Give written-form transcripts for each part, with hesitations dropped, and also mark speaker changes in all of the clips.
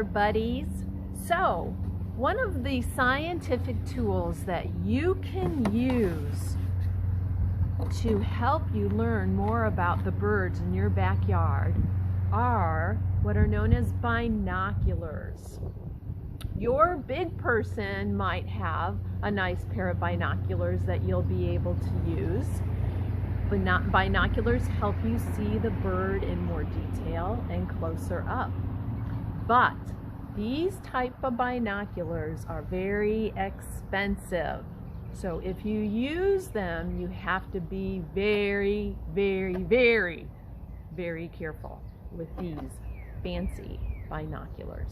Speaker 1: backyard buddies. So, one of the scientific tools that you can use to help you learn more about the birds in your backyard are what are known as binoculars. Your big person might have a nice pair of binoculars that you'll be able to use. Binoculars help you see the bird in more detail and closer up. But these type of binoculars are very expensive. So if you use them, you have to be very, very, very, very careful with these fancy binoculars.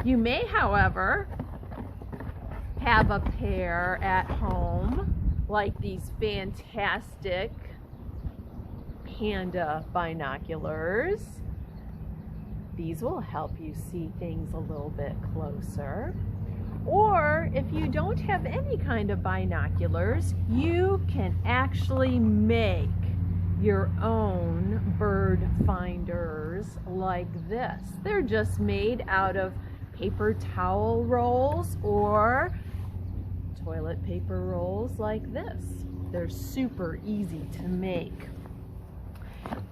Speaker 1: You may, however, have a pair at home like these fantastic Panda binoculars. These will help you see things a little bit closer. Or if you don't have any kind of binoculars, you can actually make your own bird finders like this. They're just made out of paper towel rolls or toilet paper rolls like this. They're super easy to make.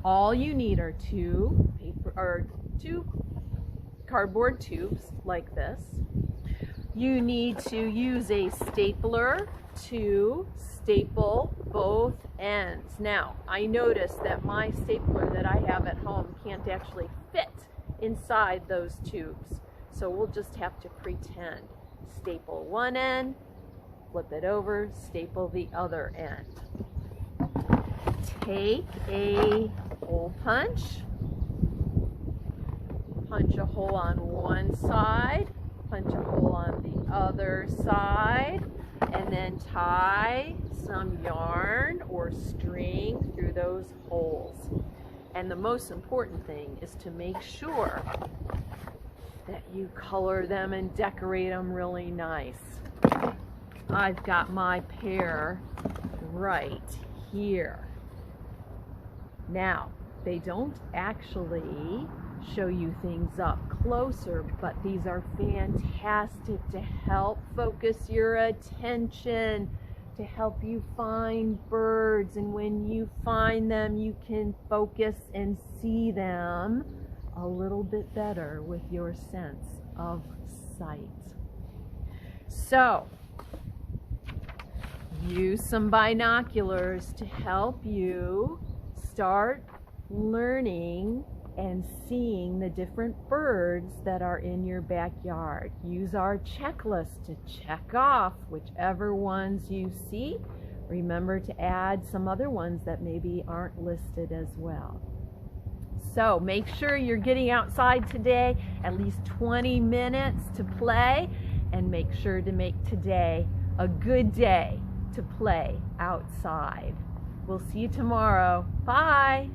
Speaker 1: All you need are two cardboard tubes like this. You need to use a stapler to staple both ends. Now, I noticed that my stapler that I have at home can't actually fit inside those tubes. So we'll just have to pretend. Staple one end, flip it over, staple the other end. Take a hole punch, punch a hole on one side, punch a hole on the other side, and then tie some yarn or string through those holes. And the most important thing is to make sure that you color them and decorate them really nice. I've got my pair right here. Now, they don't actually show you things up closer, but these are fantastic to help focus your attention, to help you find birds, and when you find them, you can focus and see them a little bit better with your sense of sight. So, use some binoculars to help you start learning and seeing the different birds that are in your backyard. Use our checklist to check off whichever ones you see. Remember to add some other ones that maybe aren't listed as well. So make sure you're getting outside today, at least 20 minutes to play, and make sure to make today a good day to play outside. We'll see you tomorrow. Bye.